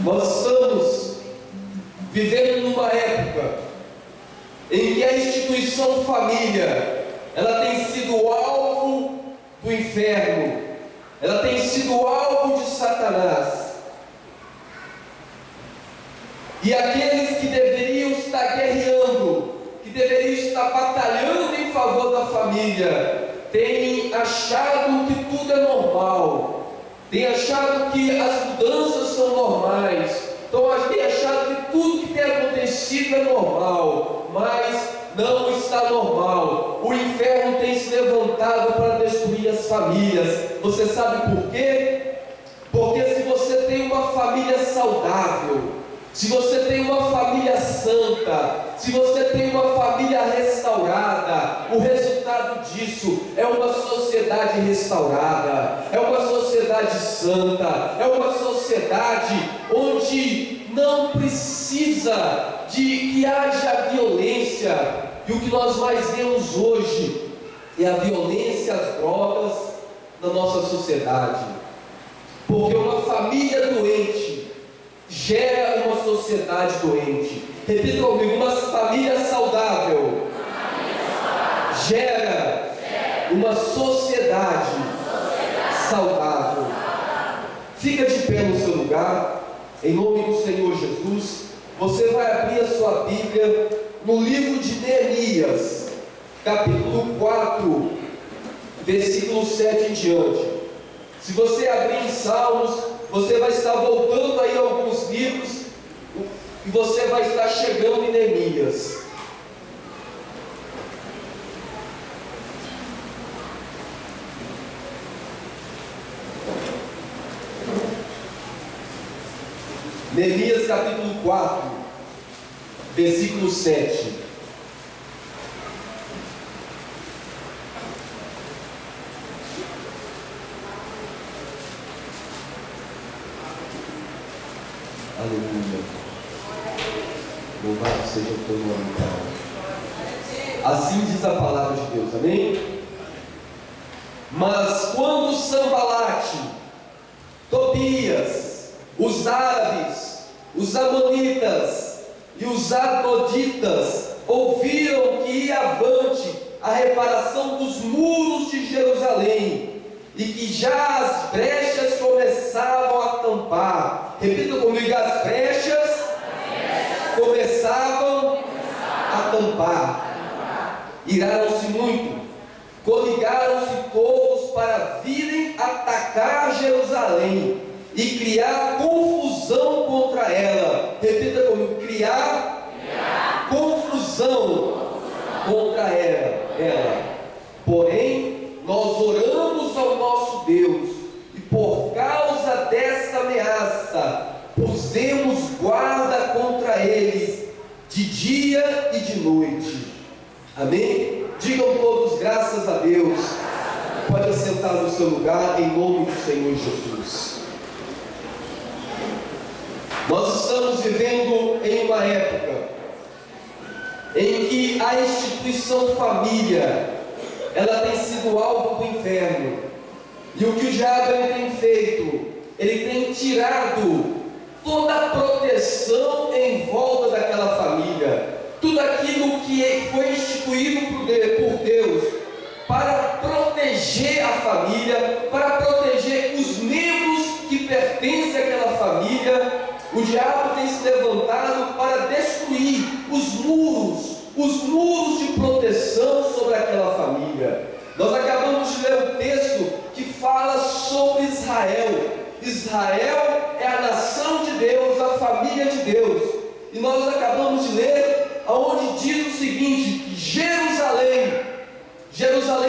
Nós estamos vivendo numa época em que a instituição família, ela tem sido alvo do inferno, ela tem sido alvo de Satanás. E aqueles que deveriam estar guerreando, que deveriam estar batalhando em favor da família, têm achado que tudo é normal, têm achado que as mudanças são normais, têm achado que tudo que tem acontecido é normal, mas não está normal. O inferno tem se levantado para destruir as famílias. Você sabe por quê? Porque se você tem uma família saudável, se você tem uma família santa, se você tem uma família restaurada, o resultado disso é uma sociedade restaurada, é uma sociedade santa, é uma sociedade onde não precisa de que haja violência. E o que nós mais vemos hoje é a violência, as drogas na nossa sociedade, porque uma família doente gera uma sociedade doente. Repita comigo: uma família saudável gera uma sociedade saudável. Fica de pé no seu lugar, em nome do Senhor Jesus. Você vai abrir a sua Bíblia no livro de Neemias, capítulo 4, versículo 7 em diante. Se você abrir em Salmos, você vai estar voltando aí a alguns livros e você vai estar chegando em Neemias. Neemias capítulo 4, versículo 7. Aleluia. Louvado seja o teu nome, Pai. Assim diz a palavra de Deus, amém? Mas quando Sanbalate, Tobias, os árabes, os amonitas e os adonitas ouviram que ia avante a reparação dos muros de Jerusalém e que já as brechas começavam a tampar. Repita comigo: as brechas começavam a tampar. Iraram-se muito, coligaram-se todos para virem atacar Jerusalém e criar confusão contra ela. Repita comigo: criar confusão contra ela. Porém, nós oramos ao nosso Deus, e por causa dessa ameaça, pusemos guarda contra eles, de dia e de noite. Amém? Digam todos graças a Deus. Pode sentar no seu lugar, em nome do Senhor Jesus. Nós estamos vivendo em uma época em que a instituição família, ela tem sido alvo do inferno. E o que o diabo tem feito? Ele tem tirado toda a proteção em volta daquela família, tudo aquilo que foi instituído por Deus para proteger a família, para proteger os membros que pertencem àquela família. O diabo tem se levantado para destruir os muros de proteção sobre aquela família. Nós acabamos de ler um texto que fala sobre Israel. Israel é a nação de Deus, a família de Deus. E nós acabamos de ler aonde diz o seguinte: que Jerusalém,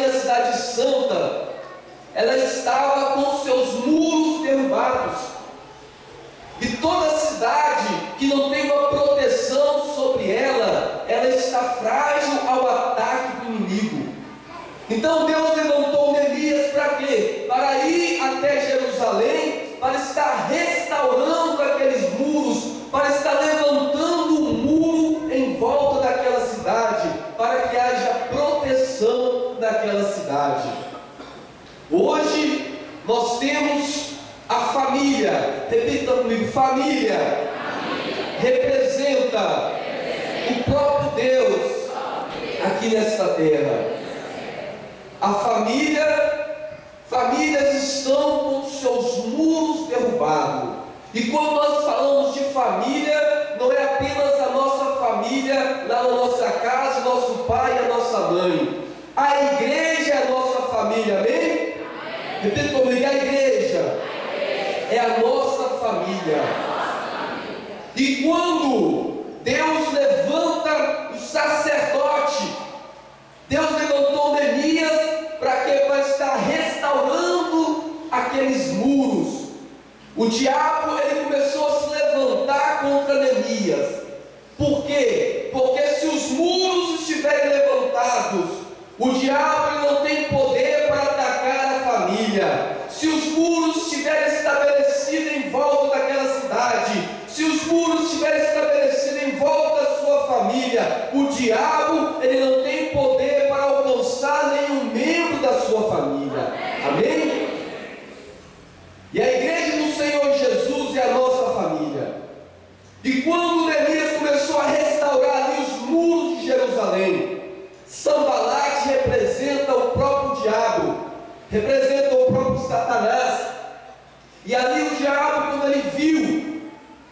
a cidade santa, ela estava com seus muros derrubados. E toda cidade que não tem uma proteção sobre ela, ela está frágil ao ataque do inimigo. Então Deus levantou Neemias para quê? Para ir até Jerusalém, para estar restaurando aqueles muros, para estar levantando um muro em volta daquela cidade, para que haja proteção daquela cidade. Hoje nós temos a família, Repita comigo: família, representa o próprio Deus aqui nesta terra. A famílias estão com seus muros derrubados. E quando nós falamos de família, não é apenas a nossa família lá na nossa casa, nosso pai e a nossa mãe. A igreja é a nossa família, amém? Repita comigo: a igreja é a nossa família. E quando Deus levanta o sacerdote, Deus levantou Neemias para quê? Para estar restaurando aqueles muros. O diabo, ele começou a se levantar contra Neemias. Por quê? Porque se os muros estiverem levantados, o diabo, ele não tem poder para atacar a família. Se os muros estiverem estabelecidos em volta daquela cidade, se os muros estiverem estabelecidos em volta da sua família, o diabo, ele não tem poder para alcançar nenhum membro da sua família. Amém? E a igreja do Senhor Jesus é a nossa família. E quando Neemias começou a restaurar ali os muros de Jerusalém, Sambalate representa o próprio diabo, representa o próprio Satanás. E ali o diabo, quando ele viu,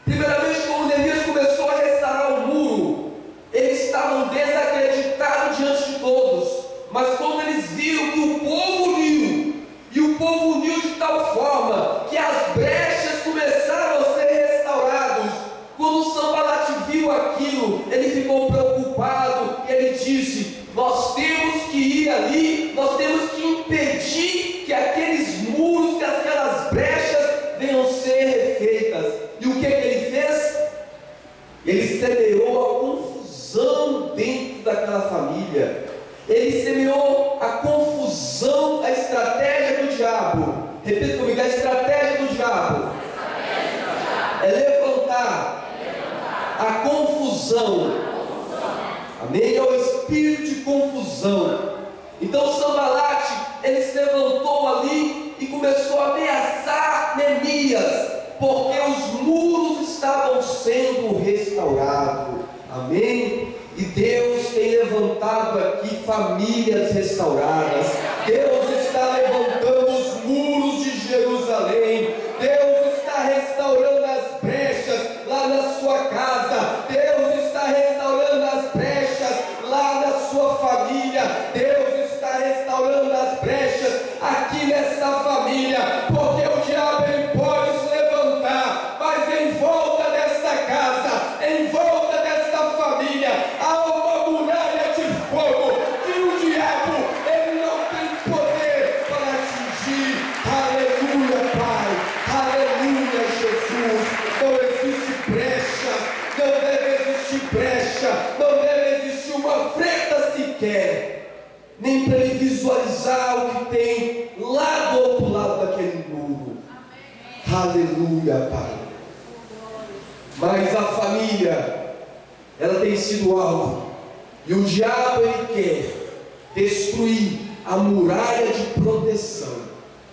primeiramente, quando Neemias começou a restaurar o muro, eles estavam desacreditados diante de todos. Mas quando eles viram que o povo uniu, e o povo uniu de tal forma que as brechas começaram a ser restauradas, quando Sambalate viu aquilo, ele ficou preocupado e ele disse: nós temos que ir ali, nós temos que impedir que aqueles muros, que aquelas brechas venham ser refeitas. E o que ele fez? Ele semeou a confusão dentro daquela família. Ele semeou a confusão, a estratégia do diabo. Repita comigo: a estratégia do diabo é levantar a confusão. Amém? É o espírito de confusão. Então Sambalate, ele se levantou ali e começou a ameaçar Neemias, porque os muros estavam sendo restaurados. Amém? E Deus tem levantado aqui famílias restauradas. Deus está levantando os muros de Jerusalém. Deus está restaurando as brechas lá na sua casa. Deus está restaurando as brechas lá na sua família. Deus está restaurando as brechas aqui nessa família, porque o diabo, ele pode se levantar, mas em volta desta casa, em volta desta família, há uma muralha de fogo que o diabo, ele não tem poder para atingir. Aleluia, Pai, aleluia, Jesus. Não existe brecha, não deve existir brecha, não deve existir uma fresta sequer, nem para ele visualizar o que tem lá do outro lado daquele muro. Aleluia, Pai. Mas a família, ela tem sido alvo, e o diabo, ele quer destruir a muralha de proteção.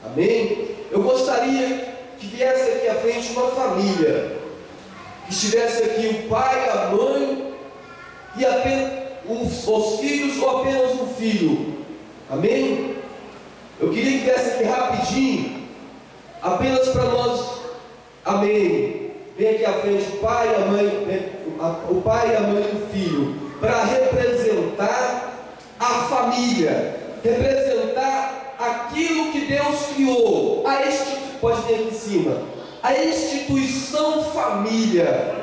Amém? Eu gostaria que viesse aqui à frente uma família, que estivesse aqui o pai, a mãe e apenas os filhos, ou apenas um filho. Amém? Eu queria que viesse aqui rapidinho, apenas para nós. Amém? Vem aqui à frente o pai, a mãe, o pai, a mãe e o filho, para representar a família, representar aquilo que Deus criou, pode vir aqui em cima, a instituição família.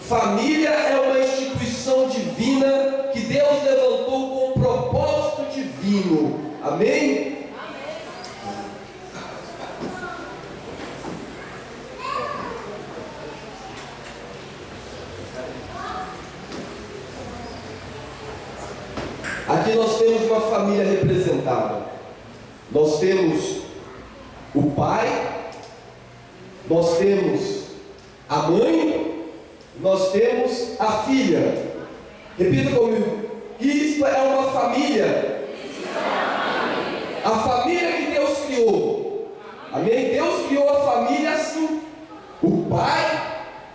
Família é uma instituição divina que Deus levantou com um propósito divino. Amém? Aqui nós temos uma família representada. Nós temos o pai, nós temos a mãe, nós temos a filha. Repita comigo: isto é uma família. A família que Deus criou. Amém? Deus criou a família assim, o pai,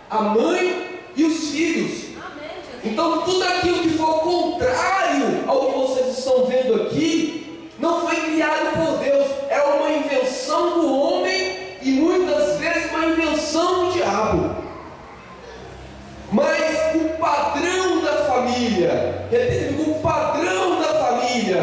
a mãe e os filhos. Então tudo aquilo que for contrário ao que vocês estão vendo aqui, não foi criado por Deus, é uma invenção do homem e muitas vezes uma invenção do diabo. Mas o padrão da família, repita comigo, o padrão da família,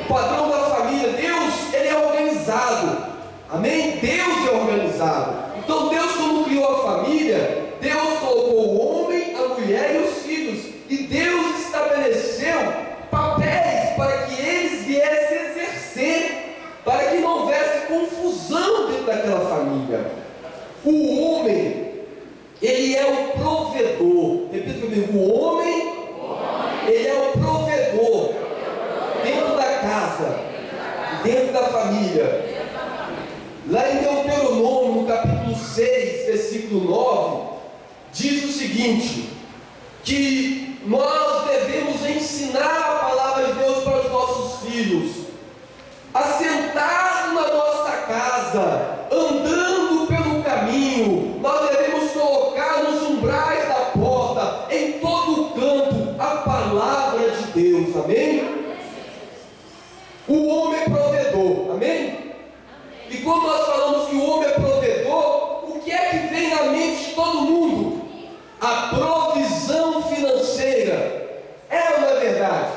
o padrão da família, Deus, ele é organizado, amém? Deus é organizado. Então Deus, quando criou a família, Deus colocou o homem, a mulher e os filhos, e Deus estabeleceu papéis para que eles viessem exercer, para que não houvesse confusão dentro daquela família. O homem, ele é o provedor. Repita comigo, o homem, ele é o provedor dentro da casa, dentro da família. Lá em Deuteronômio, no capítulo 6, versículo 9, diz o seguinte, que nós devemos ensinar a palavra de Deus para os nossos filhos, assentado na nossa casa, andando pelo caminho, nós devemos colocar nos umbrais da porta, em todo o canto, a palavra de Deus, amém? O homem é provedor, amém? E quando nós falamos que o homem é provedor, o que é que vem na mente de todo mundo? A provisão financeira. É ou não é verdade?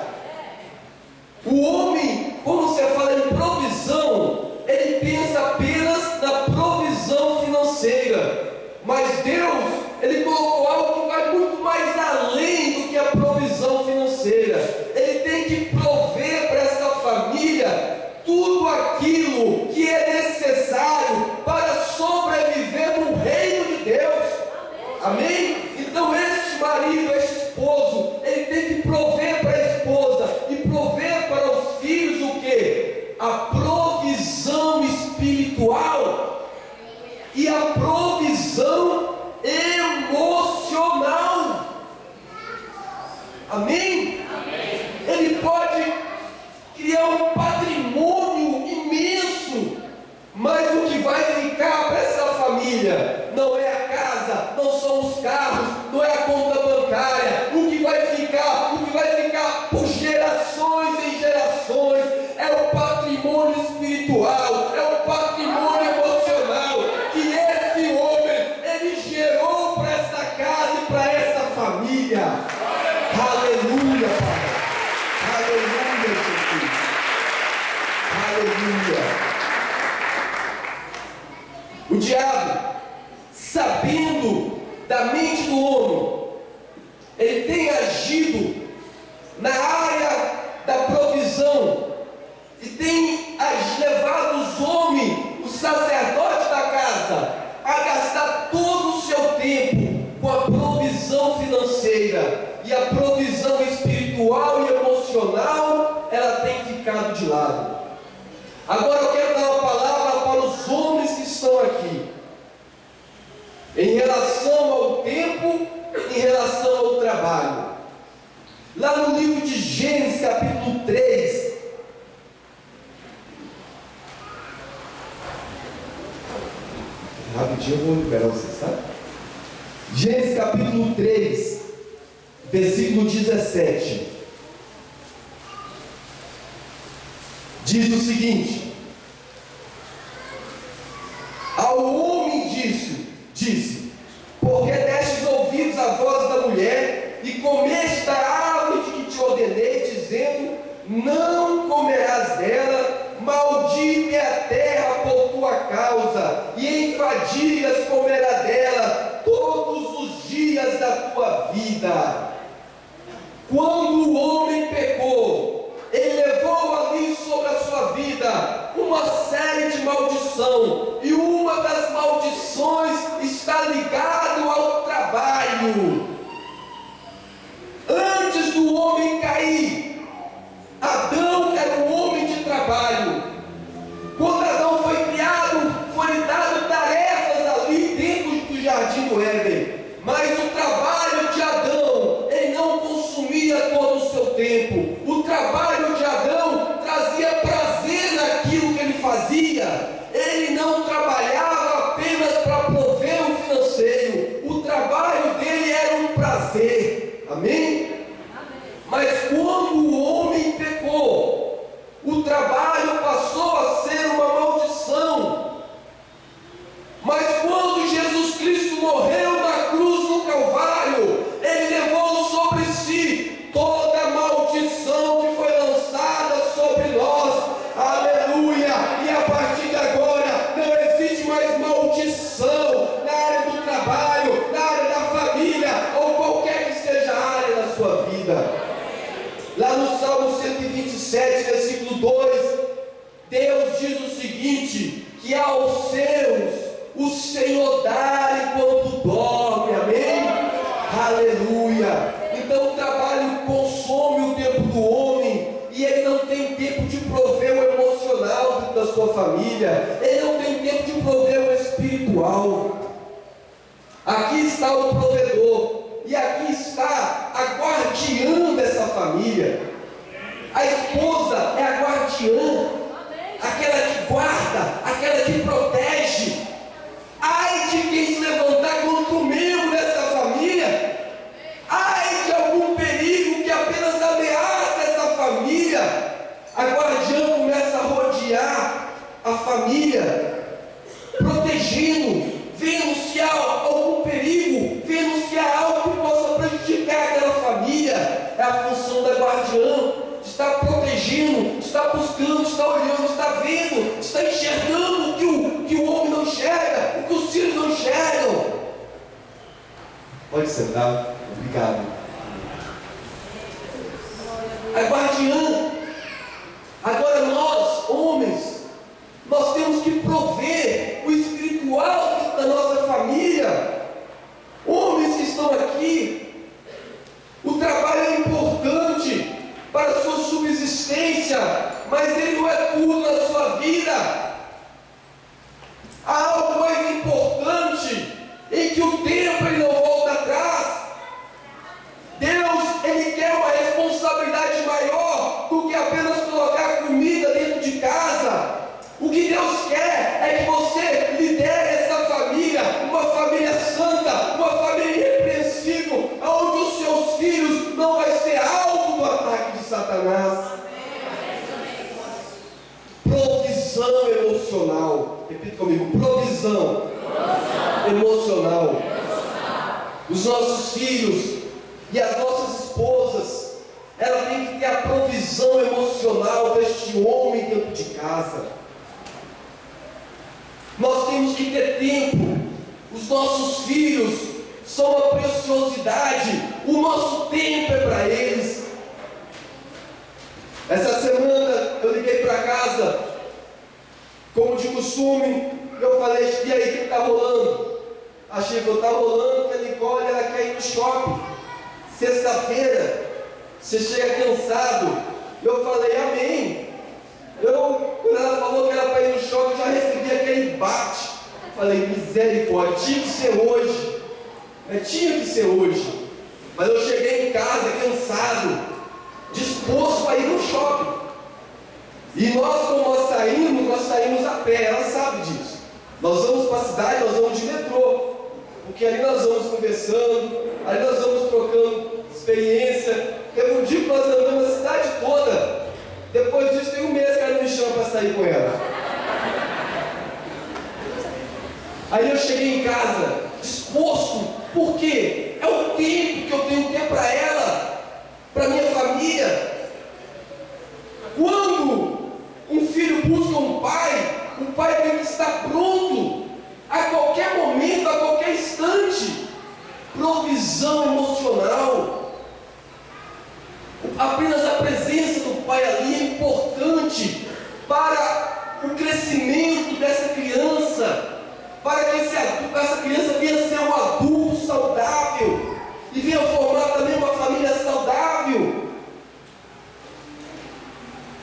O homem, quando você fala em provisão, ele pensa apenas na provisão financeira. Mas Deus, ele colocou algo que vai muito mais além do que a provisão financeira. Ele tem que prover para essa família tudo aquilo que é necessário para sobreviver no reino de Deus. Amém? Então este marido, este esposo, ele tem que prover para a esposa e prover para os filhos o quê? A provisão espiritual e a provisão emocional. Amém? Ele pode criar um patrimônio imenso, mas o que vai ficar para essa família não é a casa, não são os carros, não é a conta bancária. O que vai ficar por gerações em gerações é o patrimônio espiritual, é o patrimônio emocional que esse homem, ele gerou para essa casa e para essa família. Aleluia, Pai. Aleluia, Jesus. Aleluia. O diabo, sabendo da mente do homem, ele tem agido na área da provisão e tem levado os homens, os sacerdotes da casa, a gastar todo o seu tempo com a provisão financeira, e a provisão espiritual e emocional, ela tem ficado de lado. Agora eu quero dar uma palavra para os homens que estão aqui, em relação ao tempo, em relação ao trabalho. Lá no livro de Gênesis, capítulo 3, rapidinho eu vou liberar vocês, tá? Gênesis capítulo 3, versículo 17, diz o seguinte: ao homem disse, porque destes ouvidos a voz da mulher, e comeste da árvore de que te ordenei, dizendo, não comerás dela, maldita é a terra por tua causa, e em fadigas comerá dela todos os dias da tua vida. Quando o homem pecou, ele levou ali sobre a sua vida uma série de maldição, e uma das maldições está ligada ao trabalho. Antes do homem cair, Adão era um homem de trabalho. Quando Adão foi criado, foi dado tarefas ali dentro do jardim do Éden, mas o trabalho de Adão, ele não consumia todo o seu tempo. O trabalho de Adão trazia prazer naquilo que ele fazia. Ele não trabalhava apenas para Amém? Mas quando o homem pecou, o trabalho passou a ser uma maldição. Mas quando Jesus Cristo morreu na cruz no Calvário, Ele levou sobre si toda a maldição que foi lançada sobre nós. Aleluia! E a partir de agora não existe mais maldição na área do trabalho, na área da família ou qualquer que seja a área da sua vida. Lá no Salmo 127, versículo 2, Deus diz o seguinte: que aos seus o Senhor dá enquanto dorme. Amém? Aleluia! Então o trabalho consome o tempo do homem e ele não tem tempo de prover o emocional dentro da sua família, ele não tem tempo de prover o espiritual. Aqui está o provedor e aqui está a guardiã dessa família. A esposa é a guardiã, aquela que guarda, aquela que protege. Ai de quem se levantar contra um membro dessa família, ai de algum perigo que apenas ameaça essa família. A guardiã começa a rodear a família, protegendo, vendo se há algum perigo, vendo se há algo que possa prejudicar aquela família. É a função da guardiã, está protegendo, está buscando, está olhando, está vendo, está enxergando o que o homem não enxerga, o que os filhos não enxergam. Pode sentar, obrigado. A guardiã. Agora nós, homens, nós temos que prover o espiritual da nossa família. Homens que estão aqui, o trabalho é importante para a sua subsistência, mas ele não é tudo na sua vida. Há algo mais importante, em que o tempo ele não volta atrás. Deus, Ele quer uma responsabilidade maior do que apenas colocar comida dentro de casa. O que Deus quer é que você lidere essa família, uma família santa, uma família irrepreensível, onde os seus filhos não vai ser alvo do ataque de Satanás. Provisão emocional. Repita comigo: provisão emocional. Os nossos filhos e as nossas esposas, ela tem que ter a provisão emocional deste homem dentro de casa. Nós temos que ter tempo. Os nossos filhos são uma preciosidade. O nosso tempo é para eles. Essa semana eu liguei para casa, como de costume. Eu falei: e aí, o que está rolando? A Chico, está rolando que a Nicole ela quer ir no shopping. Sexta-feira, você chega cansado. Eu falei: amém. Quando ela falou que era para ir no shopping, eu já recebi aquele bate. Falei: misericórdia, tinha que ser hoje. Tinha que ser hoje. Mas eu cheguei em casa cansado, disposto a ir no shopping. E como nós saímos a pé, ela sabe disso. Nós vamos para a cidade, nós vamos de metrô. Porque ali nós vamos conversando, ali nós vamos trocando experiência. Teve um dia que nós andamos a cidade toda. Depois disso tem um mês que ela me chama para sair com ela. Aí eu cheguei em casa disposto, porque é o tempo que eu tenho que ter para ela, para minha família. Quando um filho busca um pai, o pai tem que estar pronto a qualquer momento, a qualquer instante. Provisão emocional. Apenas a presença do pai ali é importante para o crescimento dessa criança, para que essa criança venha ser um adulto saudável e venha formar também uma família saudável.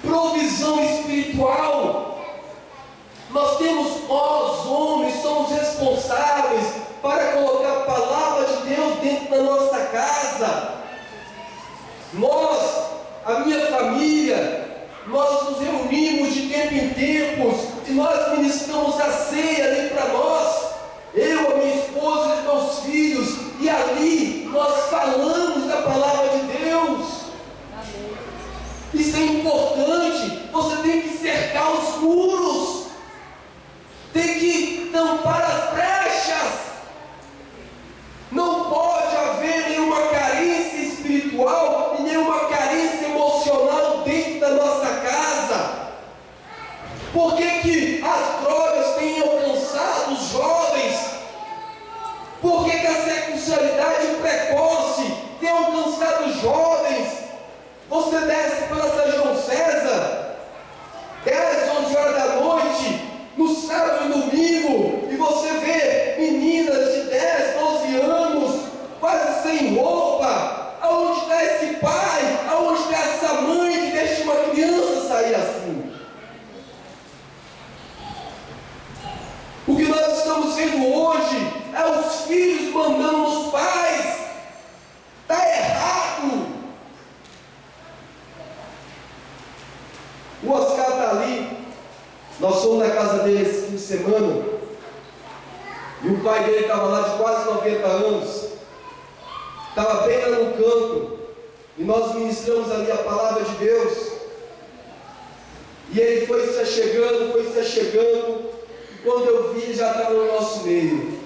Provisão espiritual. Nós homens somos responsáveis para colocar a palavra de Deus dentro da nossa casa. A minha família, nós nos reunimos de tempo em tempos e nós ministramos a ceia ali para nós, eu, a minha esposa e os meus filhos, e ali nós falamos da palavra precoce, tem alcançado jovens. Você desce pela São João César, 10, 11 horas da noite, no sábado e domingo, e você vê meninas de 10, 12 anos, quase sem roupa. Aonde está esse pai? Aonde está essa mãe que deixa uma criança sair assim? O que nós estamos vendo hoje é os filhos mandando nos pais. Está errado. O Oscar está ali. Nós fomos na casa dele esse fim de semana. E o pai dele estava lá de quase 90 anos. Estava bem lá no canto. E nós ministramos ali a palavra de Deus. E ele foi se achegando, e quando eu vi, ele já estava no nosso meio.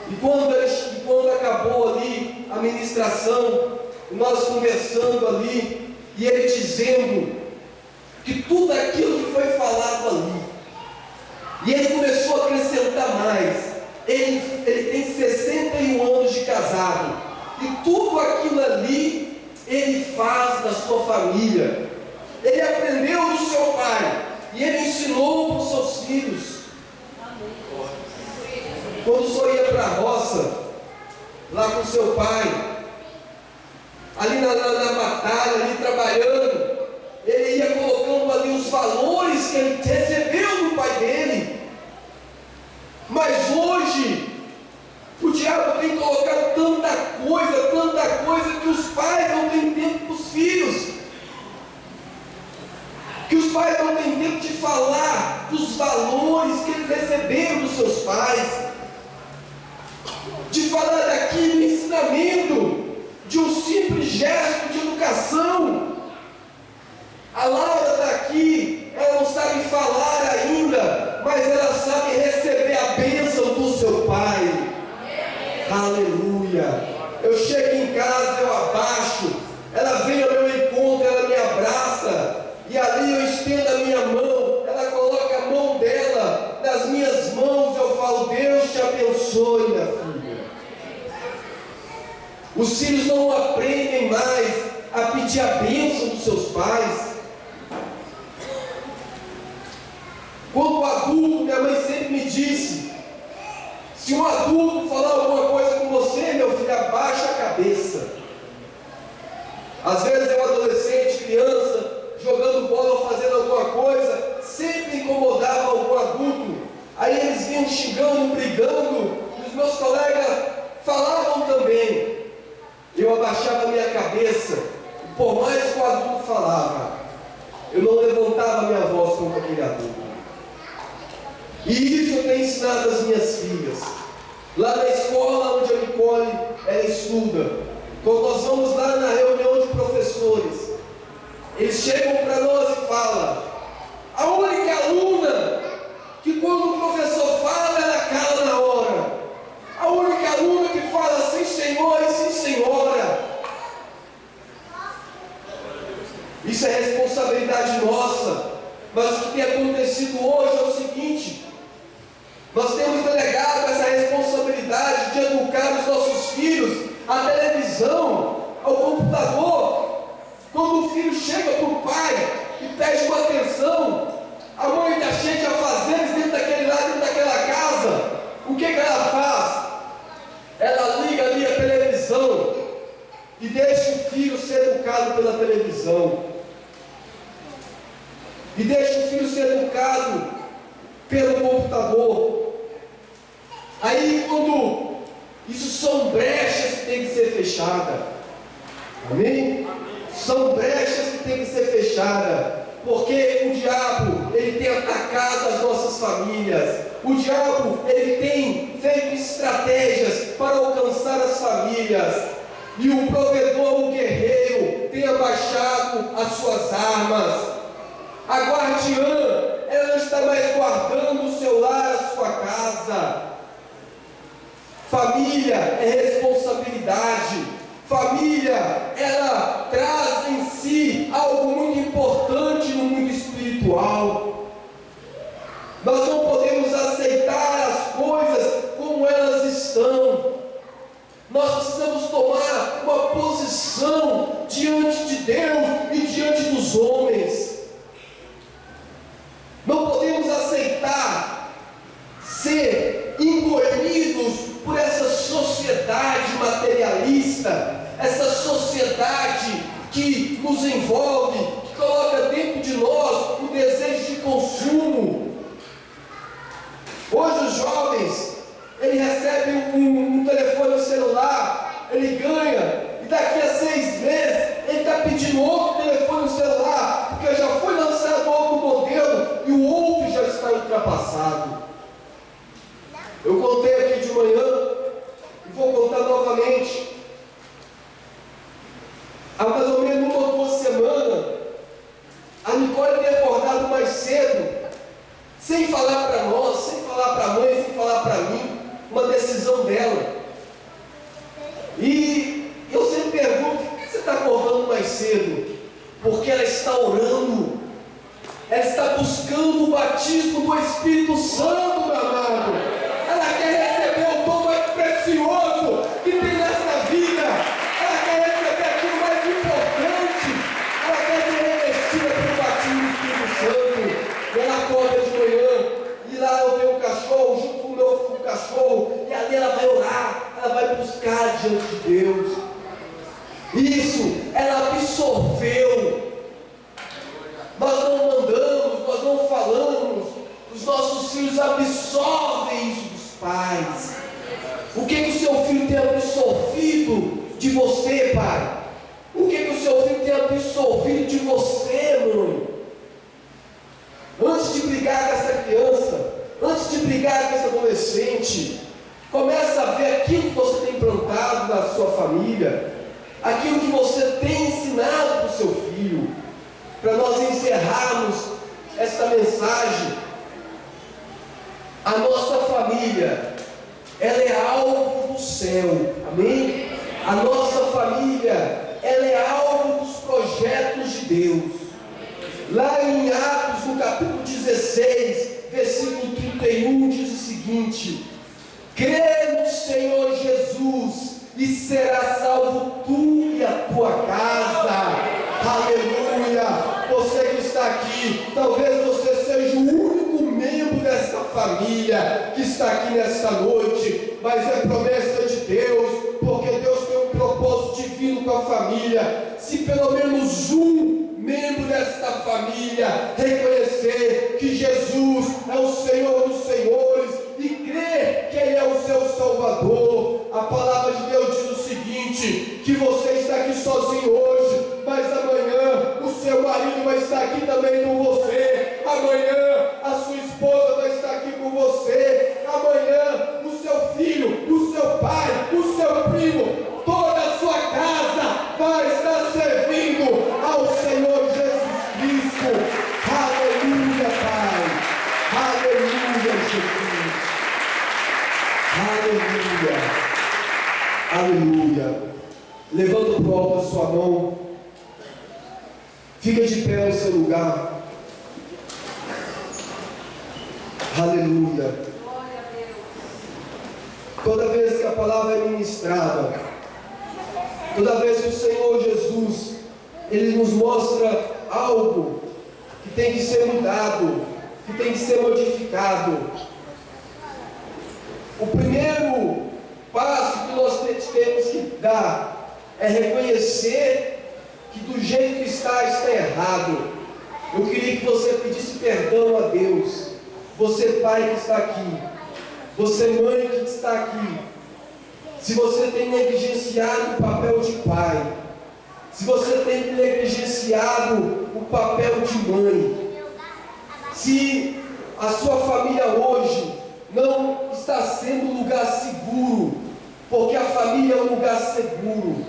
E quando acabou ali a ministração, nós conversando ali, e ele dizendo que tudo aquilo que foi falado ali, e ele começou a acrescentar mais. Ele tem 61 anos de casado, e tudo aquilo ali ele faz na sua família. Ele aprendeu do seu pai e ele ensinou para os seus filhos. Quando o senhor ia para a roça, lá com seu pai, ali na batalha, ali trabalhando, ele ia colocando ali os valores que ele recebeu do pai dele. Mas hoje, o diabo tem colocado tanta coisa, que os pais não têm tempo para os filhos. Que os pais não têm tempo de falar dos valores que eles receberam dos seus pais. De falar daquilo, ensinamento, de um simples gesto de educação. A Laura está aqui, ela não sabe falar ainda, mas ela sabe receber a bênção do seu pai. Aleluia. Eu chego em casa, eu abaixo, ela vem ao meu encontro, ela me abraça, e ali eu estendo a minha mão, ela coloca a mão dela nas minhas mãos, eu falo: Deus te abençoe, minha filha. Os filhos não aprendem mais a pedir a bênção dos seus pais. Quando adulto, minha mãe sempre me disse: se um adulto falar alguma coisa com você, meu filho, abaixa a cabeça. Às vezes eu, adolescente, criança, jogando bola ou fazendo alguma coisa, sempre incomodava algum adulto. Aí eles vinham xingando, brigando, e os meus colegas falavam também. Eu abaixava a minha cabeça, e por mais que o adulto falava, eu não levantava a minha voz contra aquele adulto. E isso eu tenho ensinado às minhas filhas. Lá na escola onde a Nicole ela estuda, quando nós vamos lá na reunião de professores, eles chegam para nós e falam: a única aluna que quando o professor fala, ela cala na hora. A única aluna que fala sim senhor e sim senhora. Isso é responsabilidade nossa. Mas o que tem acontecido hoje é o seguinte: nós temos delegado essa responsabilidade de educar os nossos filhos à televisão, ao computador. Quando o filho chega para o pai e pede uma atenção, a mãe está cheia de afazeres dentro daquele lado, dentro daquela casa. O que ela faz? Ela liga ali a televisão e deixa o filho ser educado pela televisão. E deixa o filho ser educado pelo computador. Aí quando isso são brechas que têm que ser fechadas. Amém? São brechas que têm que ser fechadas. Porque o diabo, ele tem atacado as nossas famílias. O diabo, ele tem feito estratégias para alcançar as famílias. E o provedor, o guerreiro, tem abaixado as suas armas. A guardiã, ela não está mais guardando o seu lar, a sua casa. Família é responsabilidade. Família, ela traz em si algo muito importante no mundo espiritual. Nós não podemos aceitar as coisas como elas estão. Nós precisamos nos envolve, que coloca dentro de nós o desejo de consumo. Hoje os jovens, ele recebe um telefone celular, ele ganha, e daqui a 6 meses ele está pedindo outro telefone celular, porque já foi lançado outro modelo e o outro já está ultrapassado. Eu contei aqui de manhã e vou contar novamente. Há mais ou menos 1 ou 2 semanas, a Nicole tem acordado mais cedo, sem falar para nós, sem falar para a mãe, sem falar para mim, uma decisão dela. E eu sempre pergunto: por que você está acordando mais cedo? Porque ela está orando, ela está buscando o batismo do Espírito Santo, meu amado. Ela quer receber o dom mais precioso que tem nessa vida. Ela quer receber aquilo mais importante. Ela quer ser revestida pelo batismo do Espírito Santo. E ela acorda de manhã, e lá eu tenho um cachorro, junto com o meu cachorro, e ali ela vai orar, ela vai buscar diante de Deus. Isso, ela absorveu. Nós não mandamos, nós não falamos, os nossos filhos absorvem isso dos pais. O que o seu filho tem absorvido de você, pai? O que o seu filho tem absorvido de você, mãe? Antes de brigar com essa criança, antes de brigar com esse adolescente, começa a ver aquilo que você tem plantado na sua família, aquilo que você tem ensinado para o seu filho. Para nós encerrarmos esta mensagem, a nossa família, ela é alvo do céu, amém? A nossa família, ela é alvo dos projetos de Deus. Lá em Atos, no capítulo 16, versículo 31, diz o seguinte: crê no Senhor Jesus e será salvo tu e a tua casa. Aleluia! Você que está aqui, talvez você seja o único membro desta família que está aqui nesta noite, mas é promessa de Deus, porque Deus tem um propósito divino com a família. Se pelo menos um membro desta família reconhecer que Jesus é o Senhor dos Senhores e crer que Ele é o seu Salvador, a palavra de Deus diz o seguinte: que você está aqui sozinho hoje, mas amanhã o seu marido vai estar aqui também com você, amanhã a sua esposa vai estar aqui com você, amanhã o seu filho, o seu pai, o seu primo, toda a sua casa vai estar servindo ao Senhor Jesus Cristo. Aleluia, Pai. Aleluia, Jesus. Aleluia. Aleluia. Levanta para o alto a sua mão. Fica de pé no seu lugar. Aleluia. Toda vez que a palavra é ministrada, toda vez que o Senhor Jesus, Ele nos mostra algo que tem que ser mudado, que tem que ser modificado, o primeiro passo que nós temos que dar é reconhecer que do jeito que está errado. Eu queria que você pedisse perdão a Deus. Você pai que está aqui, você mãe que está aqui, se você tem negligenciado o papel de pai, se você tem negligenciado o papel de mãe, se a sua família hoje não está sendo um lugar seguro, porque a família é um lugar seguro.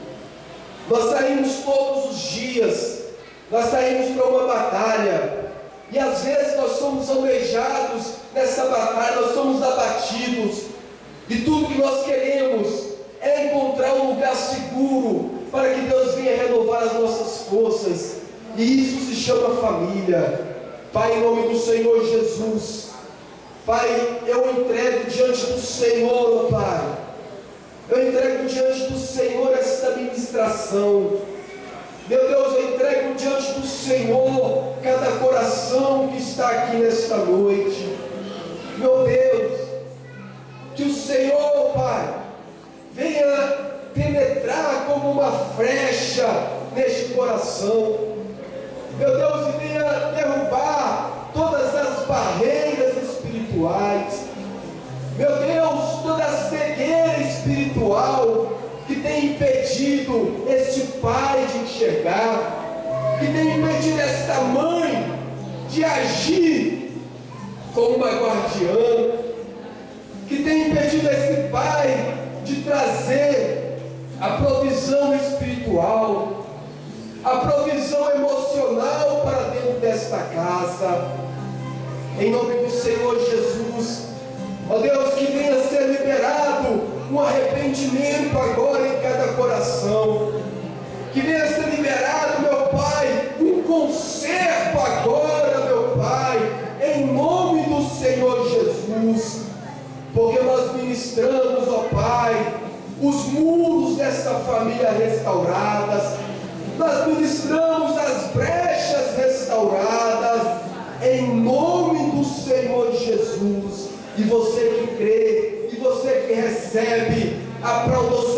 Nós saímos todos os dias, nós saímos para uma batalha, e às vezes nós somos almejados nessa batalha, nós somos abatidos, e tudo que nós queremos é encontrar um lugar seguro, para que Deus venha renovar as nossas forças, e isso se chama família. Pai, em nome do Senhor Jesus, Pai, eu entrego diante do Senhor, Pai, eu entrego diante do Senhor esta ministração. Meu Deus, eu entrego diante do Senhor cada coração que está aqui nesta noite. Meu Deus, que o Senhor, Pai, venha penetrar como uma flecha neste coração. Meu Deus, e venha derrubar todas as barreiras espirituais. Meu Deus, toda a cegueira espiritual que tem impedido este pai de enxergar, que tem impedido esta mãe de agir como uma guardiã, que tem impedido esse pai de trazer a provisão espiritual, a provisão emocional para dentro desta casa. Em nome do Senhor Jesus, ó Deus, que venha ser liberado um arrependimento agora em cada coração, que venha ser liberado, meu Pai, um conserto agora, meu Pai, em nome do Senhor Jesus, porque nós ministramos, ó Pai, os muros dessa família restauradas, nós ministramos as brechas restauradas, em nome do Senhor Jesus. E você que crê, e você que recebe, aplauda o